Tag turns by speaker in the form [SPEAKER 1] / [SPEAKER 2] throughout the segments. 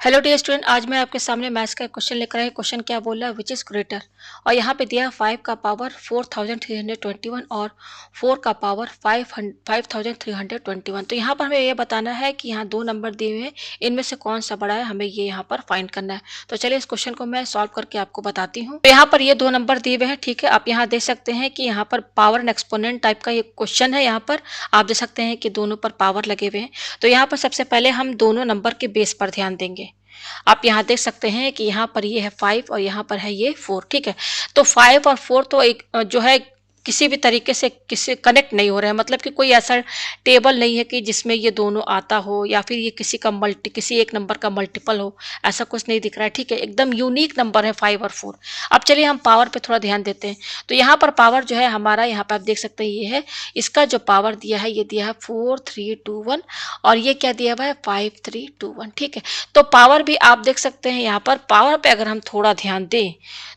[SPEAKER 1] Hello dear student, आज मैं आपके सामने मैथ्स का एक क्वेश्चन लेकर आई। क्वेश्चन क्या बोल रहा है, विच इज ग्रेटर। और यहाँ पे दिया है 5 का पावर 4321 और 4 का पावर 5321। तो यहाँ पर हमें ये बताना है कि यहाँ दो नंबर दिए हुए हैं, इनमें से कौन सा बड़ा है, हमें ये यहाँ पर फाइंड करना है। तो चलिए इस क्वेश्चन को मैं सॉल्व करके आपको बताती हूँ। तो यहाँ पर ये दो नंबर दिए हुए हैं, ठीक है। आप यहाँ देख सकते हैं कि यहाँ पर पावर एंड एक्सपोनेंट टाइप का ये क्वेश्चन है। यहाँ पर आप देख सकते हैं कि दोनों पर पावर लगे हुए हैं। तो यहाँ पर सबसे पहले हम दोनों नंबर के बेस पर ध्यान देंगे। आप यहाँ देख सकते हैं कि यहाँ पर ये है 5 और यहाँ पर है ये 4, ठीक है। तो 5 और 4 तो एक जो है किसी भी तरीके से किसी कनेक्ट नहीं हो रहे हैं, मतलब कि कोई ऐसा टेबल नहीं है कि जिसमें ये दोनों आता हो या फिर ये किसी एक नंबर का मल्टीपल हो, ऐसा कुछ नहीं दिख रहा है, ठीक है। एकदम यूनिक नंबर है 5 और 4। अब चलिए हम पावर पे थोड़ा ध्यान देते हैं। तो यहाँ पर पावर जो है हमारा, यहाँ पर आप देख सकते हैं ये है, इसका जो पावर दिया है ये दिया है 4321 और ये क्या दिया हुआ है 5321, ठीक है। तो पावर भी आप देख सकते हैं, यहाँ पर पावर पे अगर हम थोड़ा ध्यान दें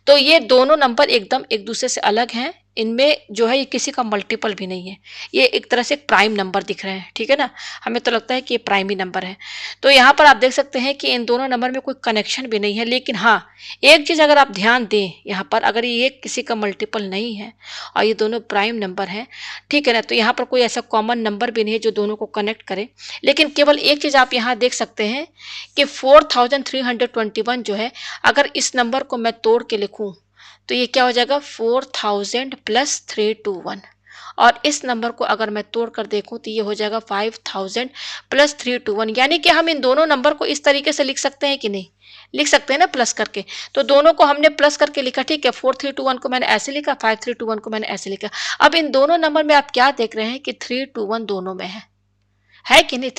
[SPEAKER 1] तो ये दोनों नंबर एकदम एक दूसरे से अलग हैं। इनमें जो है ये किसी का मल्टीपल भी नहीं है, ये एक तरह से प्राइम नंबर दिख रहे हैं, ठीक है ना। हमें तो लगता है कि ये प्राइम ही नंबर है। तो यहाँ पर आप देख सकते हैं कि इन दोनों नंबर में कोई कनेक्शन भी नहीं है, लेकिन हाँ एक चीज़ अगर आप ध्यान दें, यहाँ पर अगर ये किसी का मल्टीपल नहीं है और ये दोनों प्राइम नंबर हैं, ठीक है ना, तो यहाँ पर कोई ऐसा कॉमन नंबर भी नहीं है जो दोनों को कनेक्ट करे। लेकिन केवल एक चीज़ आप यहाँ देख सकते हैं कि 4321 जो है, अगर इस नंबर को मैं तोड़ के लिखूं तो ये क्या हो जाएगा 4000 प्लस 321। और इस नंबर को अगर मैं तोड़ कर देखूं तो ये हो जाएगा 5000 प्लस 321। यानी कि हम इन दोनों नंबर को इस तरीके से लिख सकते हैं कि नहीं, लिख सकते हैं ना, प्लस करके। तो दोनों को हमने प्लस करके लिखा, ठीक है। 4321 को मैंने ऐसे लिखा, 5321 को मैंने ऐसे लिखा। अब इन दोनों नंबर में आप क्या देख रहे हैं कि 321 दोनों में है कि नहीं।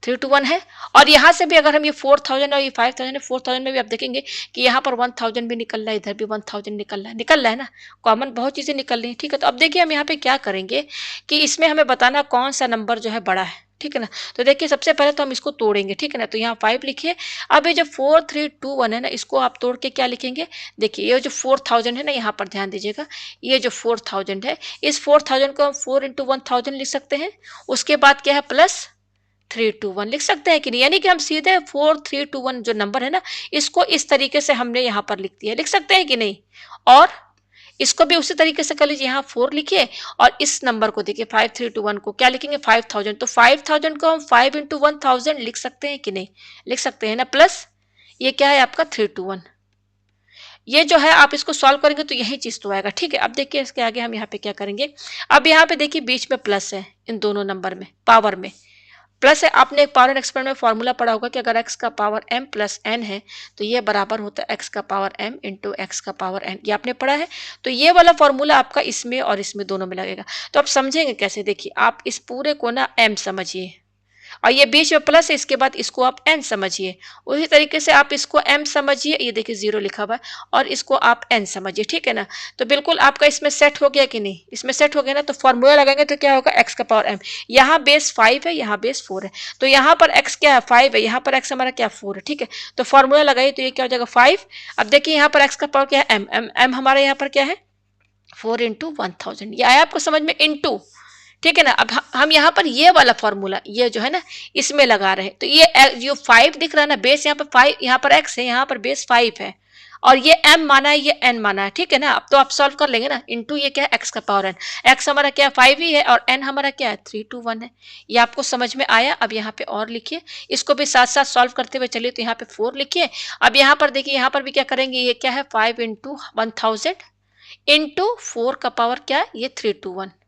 [SPEAKER 1] 321 है। और यहाँ से भी अगर हम ये 4000 और ये 5000 है, 4000 में भी आप देखेंगे कि यहाँ पर 1000 भी निकल रहा है, इधर भी 1000 निकल रहा है ना, कॉमन बहुत चीज़ें निकल रही हैं, ठीक है। तो अब देखिए हम यहाँ पे क्या करेंगे कि इसमें हमें बताना कौन सा नंबर जो है बड़ा है, ठीक है ना। तो देखिए सबसे पहले तो हम इसको तोड़ेंगे, ठीक है ना। तो यहाँ 5 लिखिए। अब ये जो 4321 है ना, इसको आप तोड़ के क्या लिखेंगे, देखिए ये जो 4000 है ना, यहाँ पर ध्यान दीजिएगा, ये जो 4000 है, इस 4000 को हम 4 × 1000 लिख सकते हैं। उसके बाद क्या है प्लस 321 लिख सकते हैं कि नहीं। यानी कि हम सीधे 4321 जो नंबर है ना, इसको इस तरीके से हमने यहाँ पर लिख दिया, लिख सकते हैं कि नहीं। और इसको भी उसी तरीके से कर लीजिए, यहाँ 4 लिखिए और इस नंबर को देखिए 5321 को क्या लिखेंगे 5000। तो 5000 को हम 5 × 1000 लिख सकते हैं कि नहीं, लिख सकते हैं ना। प्लस ये क्या है आपका 321। ये जो है आप इसको सॉल्व करेंगे तो यही चीज तो आएगा, ठीक है। अब देखिए इसके आगे हम यहाँ पे क्या करेंगे। अब यहाँ पे देखिए बीच में प्लस है, इन दोनों नंबर में पावर में प्लस है। आपने एक पावर एंड एक्सपेरिमेंट में फॉर्मूला पढ़ा होगा कि अगर x का पावर m प्लस n है तो ये बराबर होता है x का पावर m इंटू एक्स का पावर n, ये आपने पढ़ा है। तो ये वाला फॉर्मूला आपका इसमें और इसमें दोनों में लगेगा। तो आप समझेंगे कैसे, देखिए आप इस पूरे को ना m समझिए और ये बीच में प्लस है, इसके बाद इसको आप n समझिए। उसी तरीके से आप इसको m समझिए, ये देखिए 0 लिखा हुआ है, और इसको आप n समझिए, ठीक है ना। तो बिल्कुल आपका इसमें सेट हो गया कि नहीं, इसमें सेट हो गया ना। तो फॉर्मूला लगाएंगे तो क्या होगा x का पावर m, यहाँ बेस 5 है, यहाँ बेस 4 है। तो यहाँ पर x क्या है 5 है, यहाँ पर x हमारा क्या 4 है, ठीक है। तो फॉर्मूला लगाइए तो ये क्या हो जाएगा 5। अब देखिए यहाँ पर x का पावर क्या है m हमारा यहाँ पर क्या है 4 × 1000। ये आया आपको समझ में, इंटू, ठीक है ना। अब हम यहाँ पर ये वाला फॉर्मूला ये जो है ना इसमें लगा रहे हैं। तो ये जो 5 दिख रहा है ना, बेस यहाँ पर 5, यहाँ पर x है, यहाँ पर बेस 5 है और ये m माना है, ये n माना है, ठीक है ना। अब तो आप सॉल्व कर लेंगे ना। इंटू ये क्या है x का पावर n, x हमारा क्या है 5 ही है और n हमारा क्या है 321 है। ये आपको समझ में आया। अब यहाँ पे और लिखिए, इसको भी साथ साथ सॉल्व करते हुए चलिए। तो यहाँ पे 4 लिखिए। अब यहाँ पर देखिए, यहाँ पर भी क्या करेंगे, ये क्या है 5 × 1000 इंटू 4 का पावर क्या है ये 321।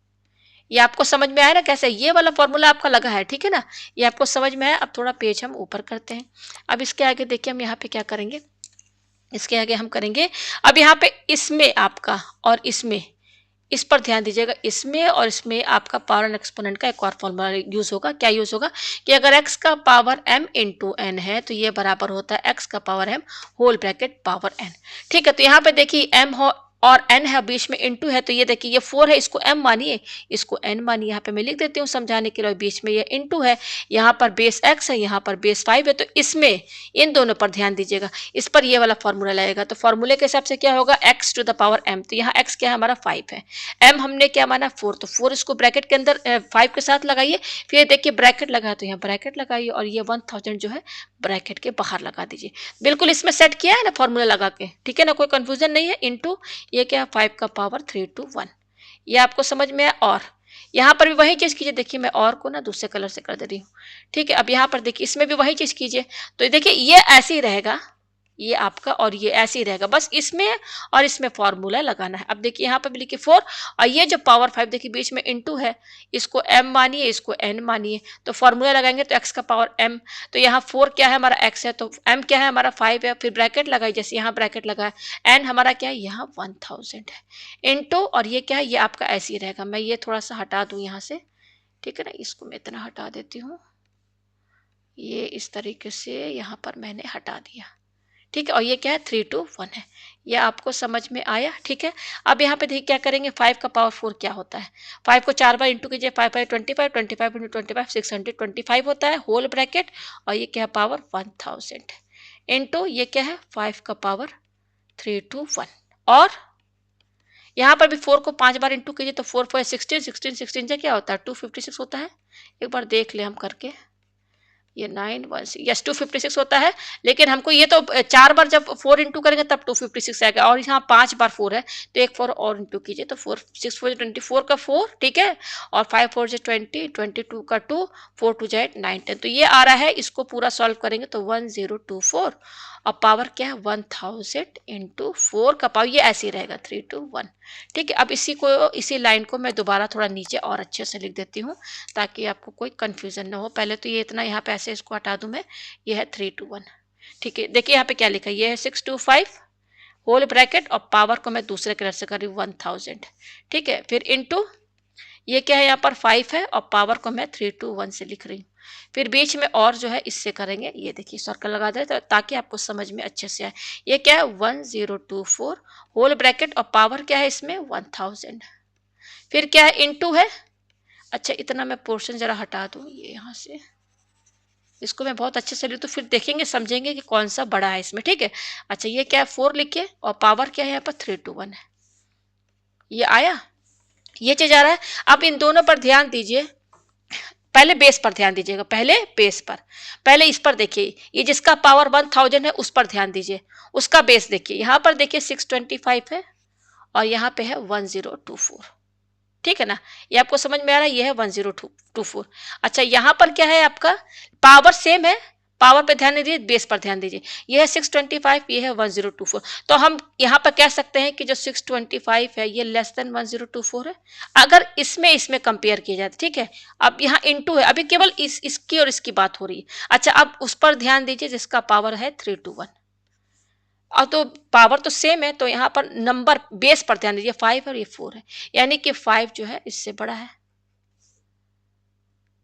[SPEAKER 1] ये आपको समझ में आया ना कैसे, ये वाला फॉर्मूला आपका लगा है, ठीक है ना। ये आपको समझ में आया। अब थोड़ा पेज हम ऊपर करते हैं। अब इसके आगे देखिए हम यहाँ पे क्या करेंगे, इसके आगे हम करेंगे अब यहाँ पे इसमें आपका और इसमें, इस पर ध्यान दीजिएगा, इसमें और इसमें आपका पावर एंड एक्सपोनेंट का एक और फॉर्मूला यूज होगा। क्या यूज होगा कि अगर x का पावर m इंटू n है तो ये बराबर होता है x का power m whole bracket power n, ठीक है। तो यहाँ पे देखिए m और n है बीच में इनटू है, तो ये देखिए ये 4 है, इसको m मानिए, इसको n मानिए। यहाँ पे मैं लिख देती हूँ समझाने के लिए, बीच में ये इनटू है, यहाँ पर बेस x है, यहाँ पर बेस 5 है, तो इसमें इन दोनों पर ध्यान दीजिएगा, इस पर ये वाला फॉर्मूला लगेगा। तो फॉर्मूले के हिसाब से क्या होगा, x to the power m, तो यहाँ x क्या है हमारा 5 है, m हमने क्या माना 4, तो 4 इसको ब्रैकेट के अंदर 5 के साथ लगाइए, फिर देखिए ब्रैकेट लगा तो यहाँ ब्रैकेट लगाइए, और ये 1000 जो है ब्रैकेट के बाहर लगा दीजिए। बिल्कुल इसमें सेट किया है ना फॉर्मूला लगा के, ठीक है ना, कोई कंफ्यूजन नहीं है। इनटू ये क्या 5 का पावर 3 to 1, ये आपको समझ में है। और यहाँ पर भी वही चीज कीजिए, देखिए मैं और को ना दूसरे कलर से कर दे रही हूँ, ठीक है। अब यहाँ पर देखिए इसमें भी वही चीज कीजिए, तो देखिए ये ऐसे ही रहेगा, ये आपका, और ये ऐसे ही रहेगा, बस इसमें और इसमें फॉर्मूला लगाना है। अब देखिए यहाँ पे भी लिखिए 4, और ये जो पावर 5 देखिए बीच में इनटू है, इसको m मानिए, इसको n मानिए, तो फॉर्मूला लगाएंगे तो x का पावर m, तो यहाँ 4 क्या है हमारा x है, तो m क्या है हमारा 5 है, फिर ब्रैकेट लगाई, जैसे यहाँ ब्रैकेट लगाया, n हमारा क्या है यहाँ 1000 है, इनटू, और ये क्या है, ये आपका ऐसे ही रहेगा। मैं ये थोड़ा सा हटा दूं यहाँ से, ठीक है ना, इसको मैं इतना हटा देती हूँ, ये इस तरीके से यहाँ पर मैंने हटा दिया, ठीक है। और ये क्या है 3 to 1 है, ये आपको समझ में आया, ठीक है। अब यहाँ पे देखिए क्या करेंगे, 5 का पावर 4 क्या होता है, 5 को 4 बार इंटू कीजिए, 5 5 25, 25 इंटू 25 625 होता है, होल ब्रैकेट, और ये क्या है पावर 1000 इंटू ये क्या है 5 का पावर 3 to 1, और यहाँ पर भी 4 को 5 बार इंटू कीजिए, तो 4 4 16 16 16 से क्या होता है 256 होता है। एक बार देख ले हम करके, ये 9 1 यस 256 होता है, लेकिन हमको ये तो 4 बार जब 4 इंटू करेंगे तब 256 आएगा, और यहाँ 5 बार 4 है, तो एक 4 और इंटू कीजिए, तो 4 6 4 24 का 4, ठीक है, और 5 4 20 22 का 2, 4 2 9 10, तो ये आ रहा है। इसको पूरा सॉल्व करेंगे तो 1024, और पावर क्या है 1000 इंटू 4 का पावर, ये ऐसे ही रहेगा 3 to 1, ठीक है। अब इसी लाइन को मैं दोबारा थोड़ा नीचे और अच्छे से लिख देती हूँ, ताकि आपको कोई कंफ्यूजन ना हो। पहले तो ये इतना यहाँ पे ऐसे इसको हटा दूं मैं, ये है 3 to 1, ठीक है। देखिए यहाँ पे क्या लिखा है, ये है 625 होल ब्रैकेट, और पावर को मैं दूसरे कलर से कर रही हूँ 1000, ठीक है। फिर इनटू ये क्या है यहाँ पर 5 है, और पावर को मैं 3 to 1 से लिख रही हूँ। फिर बीच में और जो है इससे करेंगे, ये देखिए सर्कल लगा दे तो ताकि आपको समझ में अच्छे से आए। ये क्या है 1024 होल ब्रैकेट, और पावर क्या है इसमें 1000, फिर क्या है इनटू है। अच्छा इतना मैं पोर्शन जरा हटा दूं ये यहाँ से, इसको मैं बहुत अच्छे से लिखूं, तो फिर देखेंगे समझेंगे कि कौन सा बड़ा है इसमें, ठीक है। अच्छा ये क्या है 4 लिखिए, और पावर क्या है यहाँ पर 3 to 1 है, ये आया, ये चीज आ रहा है। अब इन दोनों पर ध्यान दीजिए, पहले बेस पर ध्यान दीजिएगा, पहले बेस पर, पहले इस पर देखिए, ये जिसका पावर 1000 है उस पर ध्यान दीजिए, उसका बेस देखिए, यहाँ पर देखिए 625 है, और यहाँ पे है 1024, ठीक है ना, ये आपको समझ में आ रहा है, ये है 1024। अच्छा यहाँ पर क्या है आपका, पावर सेम है, पावर पे ध्यान नहीं दीजिए, बेस पर ध्यान दीजिए, ये है 625, ये है 1024, तो हम यहाँ पर कह सकते हैं कि जो 625 है ये लेस देन 1024 है, अगर इसमें कंपेयर किया जाए, ठीक है। अब यहाँ इनटू है, अभी केवल इसकी और इसकी बात हो रही है। अच्छा अब उस पर ध्यान दीजिए जिसका पावर है 3 to 1, और तो पावर तो सेम है, तो यहाँ पर नंबर बेस पर ध्यान दीजिए, 5 और ये 4 है, यानी कि 5 जो है इससे बड़ा है,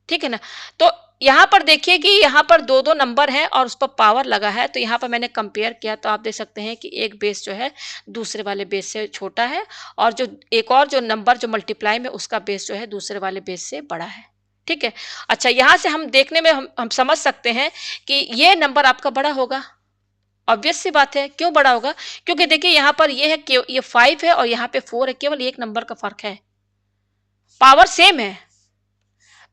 [SPEAKER 1] ठीक है ना। तो यहाँ पर देखिए कि यहाँ पर दो दो नंबर हैं और उस पर पावर लगा है, तो यहाँ पर मैंने कंपेयर किया, तो आप देख सकते हैं कि एक बेस जो है दूसरे वाले बेस से छोटा है, और जो एक और जो नंबर जो मल्टीप्लाई में उसका बेस जो है दूसरे वाले बेस से बड़ा है, ठीक है। अच्छा यहाँ से हम देखने में हम समझ सकते हैं कि ये नंबर आपका बड़ा होगा, ऑब्वियस सी बात है। क्यों बड़ा होगा, क्योंकि देखिए यहाँ पर ये है कि ये 5 है और यहाँ पे 4 है, केवल एक नंबर का फर्क है, पावर सेम है,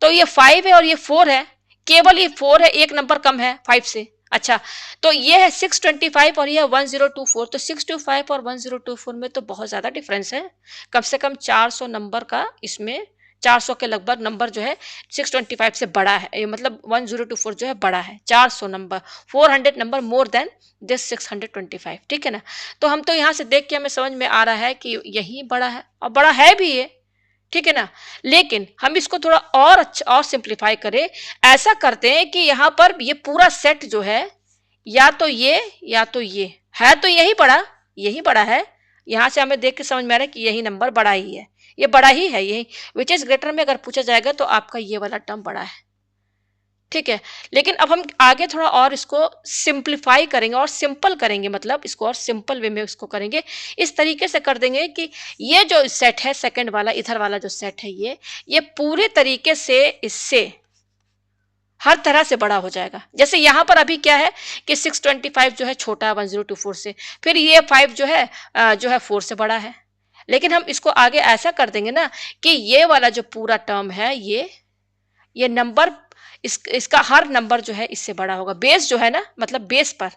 [SPEAKER 1] तो ये 5 है और ये 4 है, केवल ये 4 है, एक नंबर कम है 5 से। अच्छा तो ये है 625 और ये है 1024, तो 625 और 1024 में तो बहुत ज्यादा डिफरेंस है, कम से कम 400 नंबर का, इसमें 400 के लगभग नंबर जो है 625 से बड़ा है, ये मतलब 1024 जो है बड़ा है 400 number, 400 number more than this 625, ठीक है ना। तो हम तो यहाँ से देख के हमें समझ में आ रहा है कि यही बड़ा है, और बड़ा है भी ये, ठीक है ना। लेकिन हम इसको थोड़ा और अच्छा और सिंप्लीफाई करें, ऐसा करते हैं कि यहाँ पर ये पूरा सेट जो है या तो ये या तो ये है, तो यही बड़ा है, यहाँ से हमें देख के समझ में आ रहा है कि यही नंबर बड़ा ही है, ये बड़ा ही है, यही विच इज ग्रेटर में अगर पूछा जाएगा तो आपका ये वाला टर्म बड़ा है, ठीक है। लेकिन अब हम आगे थोड़ा और इसको सिंप्लीफाई करेंगे और सिंपल करेंगे, मतलब इसको और सिंपल वे में इसको करेंगे। इस तरीके से कर देंगे कि ये जो सेट है सेकंड वाला, इधर वाला जो सेट है ये पूरे तरीके से इससे हर तरह से बड़ा हो जाएगा। जैसे यहाँ पर अभी क्या है कि 625 जो है छोटा है 1024 से, फिर ये 5 जो है 4 से बड़ा है। लेकिन हम इसको आगे ऐसा कर देंगे ना कि ये वाला जो पूरा टर्म है ये नंबर इसका हर नंबर जो है इससे बड़ा होगा। बेस जो है ना, मतलब बेस पर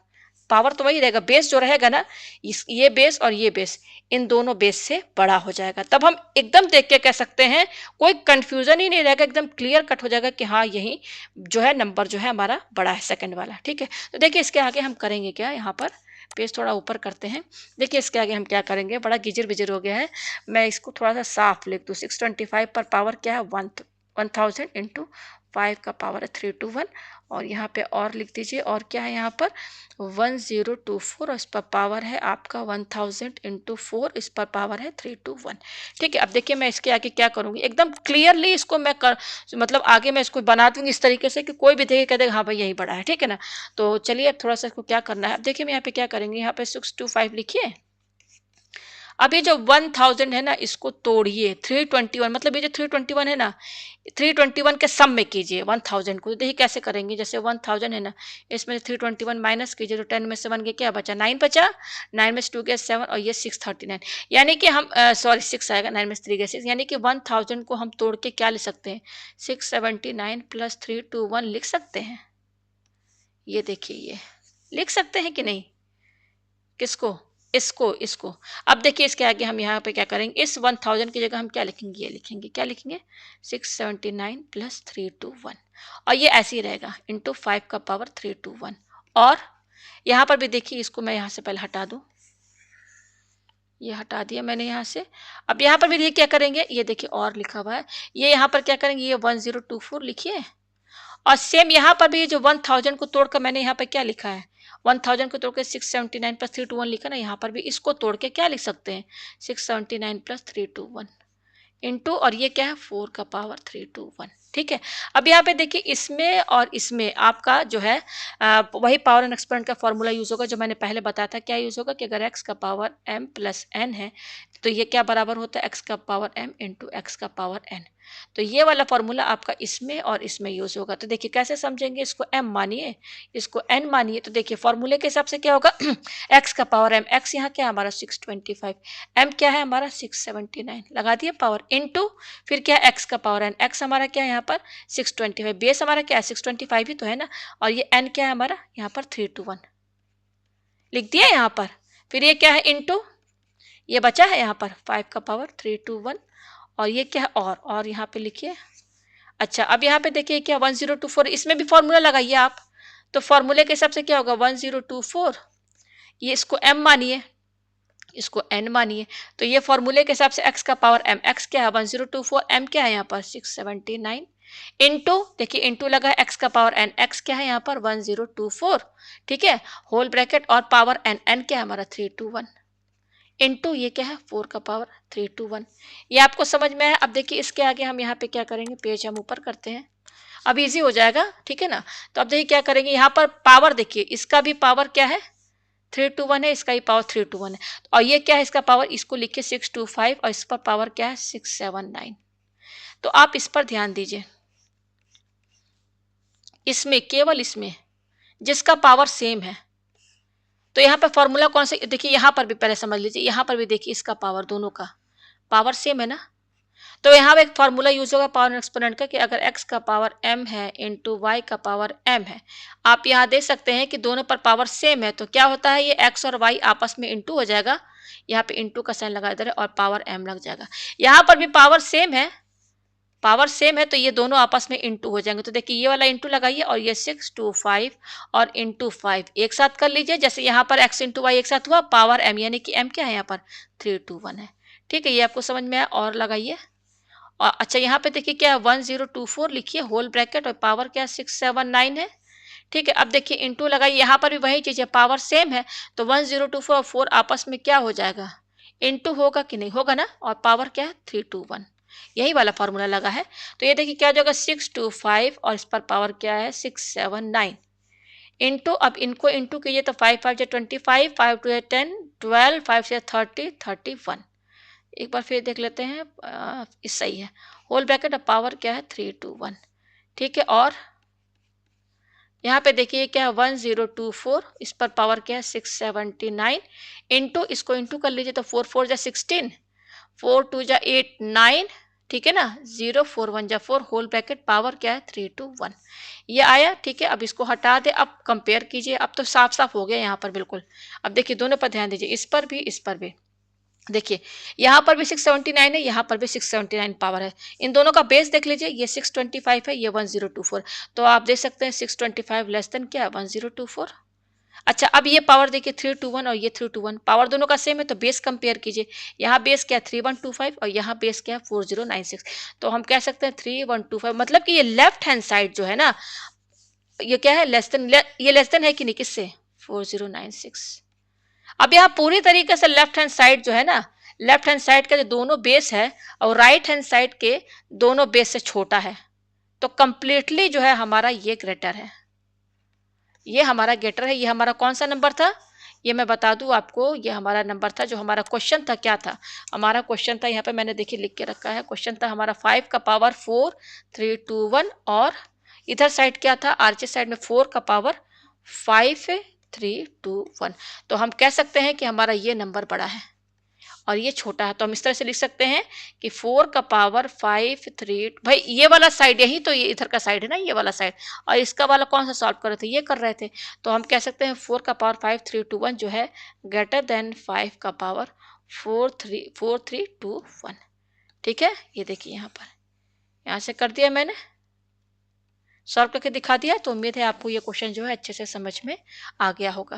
[SPEAKER 1] पावर तो वही रहेगा, बेस जो रहेगा ना, ये बेस और ये बेस, इन दोनों बेस से बड़ा हो जाएगा। तब हम एकदम देख के कह सकते हैं, कोई कंफ्यूजन ही नहीं रहेगा, एकदम क्लियर कट हो जाएगा कि हाँ यही जो है नंबर जो है हमारा बड़ा है सेकंड वाला। ठीक है, तो देखिए इसके आगे हम करेंगे क्या, यहाँ पर पेज थोड़ा ऊपर करते हैं। देखिए इसके आगे हम क्या करेंगे, बड़ा गिजर बिजर हो गया है, मैं इसको थोड़ा सा साफ लिख दूँ। 625 पर पावर क्या है 1000 इंटू 5 का पावर है 321, और यहाँ पे और लिख दीजिए, और क्या है यहाँ पर 1024, और इस पर पावर है आपका 1000 इंटू 4, इस पर पावर है 321। ठीक है, अब देखिए मैं इसके आगे क्या करूँगी, एकदम क्लियरली इसको मैं मतलब आगे मैं इसको बना दूंगी इस तरीके से कि कोई भी देखे कह देगा हाँ भाई यही बड़ा है। ठीक है ना, तो चलिए अब थोड़ा सा इसको क्या करना है। अब देखिए मैं यहाँ पे क्या करेंगे, यहाँ पे 625 लिखिए। अब ये जो 1000 है ना, इसको तोड़िए 321, मतलब ये जो 321 है ना, 321 के सम में कीजिए 1000 को। तो देखिए कैसे करेंगे, जैसे 1000 है ना, इसमें 321 माइनस कीजिए तो 10 में से 1 गया, क्या बचा 9 बचा, 9 में से 2 गया 7, और ये 639, यानी कि हम सॉरी 6 आएगा, 9 में से 3 गया 6, यानी कि 1000 को हम तोड़ के क्या लिख सकते हैं, 679 प्लस 321 लिख सकते हैं। ये देखिए ये लिख सकते हैं कि नहीं, किसको, इसको। अब देखिए इसके आगे हम यहाँ पे क्या करेंगे, इस 1000 की जगह हम क्या लिखेंगे, ये लिखेंगे, क्या लिखेंगे 679 प्लस 321, और ये ऐसे ही रहेगा इंटू 5 का पावर 321। और यहाँ पर भी देखिए, इसको मैं यहाँ से पहले हटा दूँ, ये हटा दिया मैंने यहाँ से। अब यहाँ पर भी देखिए क्या करेंगे, ये देखिए और लिखा हुआ है, ये यहाँ पर क्या करेंगे, ये 1024 लिखिए, और सेम यहाँ पर भी जो 1000 को तोड़कर मैंने यहाँ पे क्या लिखा है, 1000 को तोड़कर 679 प्लस 321 लिखा ना, यहाँ पर भी इसको तोड़ के क्या लिख सकते हैं, 679 प्लस 321 इंटू, और ये क्या है 4 का पावर 321। ठीक है, अब यहाँ पे देखिए इसमें और इसमें आपका जो है वही पावर एंड एक्सपोनेंट का फॉर्मूला यूज होगा जो मैंने पहले बताया था। क्या यूज होगा कि अगर x का पावर m प्लस n है तो ये क्या बराबर होता है, x का पावर m इंटू एक्स का पावर n। तो ये वाला फॉर्मूला आपका इसमें और इसमें यूज होगा। तो देखिए कैसे समझेंगे, इसको m मानिए, इसको n मानिए, तो देखिए फॉर्मूले के हिसाब से क्या होगा x का पावर m, x यहाँ क्या है हमारा 625, m क्या है हमारा 679, लगा दिए पावर, इनटू फिर क्या है x का पावर n, x हमारा क्या है यहाँ पर 625, बेस हमारा क्या है 625 ही तो है ना, और ये n क्या है हमारा यहाँ पर 321 लिख दिया यहाँ पर। फिर ये क्या है इनटू, ये बचा है यहाँ पर 5 का पावर 321, और ये क्या है और यहाँ पे लिखिए। अच्छा अब यहाँ पे देखिए क्या 1024, इसमें भी फॉर्मूला लगाइए आप, तो फॉर्मूले के हिसाब से क्या होगा 1024, ये इसको m मानिए, इसको n मानिए, तो ये फॉर्मूले के हिसाब से x का पावर m, x क्या है 1024, m क्या है यहाँ पर 679, इनटू देखिए इनटू लगा है x का पावर n, x क्या है यहाँ पर 1024, ठीक है, होल ब्रैकेट और पावर n, n क्या है हमारा 321, इनटू ये क्या है 4 का पावर 321। ये आपको समझ में आया। अब देखिए इसके आगे हम यहाँ पे क्या करेंगे, पेज हम ऊपर करते हैं, अब इजी हो जाएगा, ठीक है ना। तो अब देखिए क्या करेंगे, यहाँ पर पावर देखिए, इसका भी पावर क्या है 321 है, इसका ही पावर 321 है, और ये क्या है इसका पावर, इसको लिखिए 625, और इस पर पावर क्या है 679। तो आप इस पर ध्यान दीजिए, इसमें केवल इसमें जिसका पावर सेम है, तो यहाँ पे फॉर्मूला कौन सा, देखिए यहाँ पर भी पहले समझ लीजिए, यहाँ पर भी देखिए इसका पावर, दोनों का पावर सेम है ना, तो यहाँ पे एक फॉर्मूला यूज होगा पावर एक्सपोनेंट का, कि अगर x का पावर m है इंटू वाई का पावर m है, आप यहाँ देख सकते हैं कि दोनों पर पावर सेम है, तो क्या होता है ये x और y आपस में इंटू हो जाएगा, यहाँ पे इंटू का साइन लगा इधर और पावर m लग जाएगा। यहाँ पर भी पावर सेम है, पावर सेम है, तो ये दोनों आपस में इंटू हो जाएंगे। तो देखिए ये वाला इंटू लगाइए, और ये 625 और इंटू 5 एक साथ कर लीजिए, जैसे यहाँ पर x इंटू वाई एक साथ हुआ, पावर m यानी कि m क्या है यहाँ पर 321 है। ठीक है, ये आपको समझ में आया, और लगाइए। और अच्छा यहाँ पे देखिए क्या है 1024 लिखिए, होल ब्रैकेट और पावर क्या है 679 है। ठीक है, अब देखिए इंटू लगाइए, यहाँ पर भी वही चीज़ है, पावर सेम है, तो 1024 और 4 आपस में क्या हो जाएगा, इंटू होगा कि नहीं होगा ना, और पावर क्या है 321। यही वाला फॉर्मूला लगा है। तो ये देखिए क्या हो जाएगा 625 और इस पर पावर क्या है 679 इंटू, अब इनको इंटू कीजिए तो 5 5 से 25, 5 2 है 10, 12, 5 से 30, 31। एक बार फिर देख लेते हैं, इस सही है। होल ब्रैकेट अब पावर क्या है 321, ठीक है। और यहाँ पे देखिए क्या है 1024, इस पर पावर क्या है 679 इंटू, इसको इंटू कर लीजिए तो 4 4 जा 16, 4 2 जा 8 9, ठीक है ना, 0 4 1 जा 4, होल ब्रैकेट पावर क्या है 321, ये आया, ठीक है। अब इसको हटा दे, अब कंपेयर कीजिए, अब तो साफ साफ हो गया यहाँ पर बिल्कुल। अब देखिए दोनों पर ध्यान दीजिए, इस पर भी इस पर भी देखिए, यहाँ पर भी 679 है, यहाँ पर भी 679 पावर है। इन दोनों का बेस देख लीजिए, ये 625 है, ये 1024। तो आप देख सकते हैं 625 लेस देन क्या है 1024। अच्छा, अब ये पावर देखिए 321 और ये 321, पावर दोनों का सेम है, तो बेस कंपेयर कीजिए। यहाँ बेस क्या है 3125 और यहाँ बेस क्या है 4096। तो हम कह सकते हैं 3125, मतलब कि ये लेफ्ट हैंड साइड जो है ना, ये क्या है लेस देन, ये लेस देन है कि नहीं किससे 4096। अब यहाँ पूरी तरीके से लेफ्ट हैंड साइड जो है ना, लेफ्ट हैंड साइड का जो दोनों बेस है और राइट हैंड साइड के दोनों बेस से छोटा है, तो कंप्लीटली जो है हमारा ये ग्रेटर है, ये हमारा ग्रेटर है। ये हमारा कौन सा नंबर था, ये मैं बता दूं आपको, ये हमारा नंबर था जो हमारा क्वेश्चन था। क्या था हमारा क्वेश्चन था, यहाँ पे मैंने देखिए लिख के रखा है, क्वेश्चन था हमारा 5 का पावर 4 3 2 1, और इधर साइड क्या था आरचे साइड में 4 का पावर 5 3 2 1। तो हम कह सकते हैं कि हमारा ये नंबर बड़ा है और ये छोटा है। तो हम इस तरह से लिख सकते हैं कि 4 का पावर 5 3, भाई ये वाला साइड, यही तो ये इधर का साइड है ना, ये वाला साइड, और इसका वाला कौन सा सॉल्व कर रहे थे, ये कर रहे थे। तो हम कह सकते हैं 4 का पावर 5 3 2 1 जो है ग्रेटर देन 5 का पावर 4 3 2 1, ठीक है। ये देखिए यहाँ से कर दिया मैंने, सॉल्व करके दिखा दिया। तो उम्मीद है आपको ये क्वेश्चन जो है अच्छे से समझ में आ गया होगा।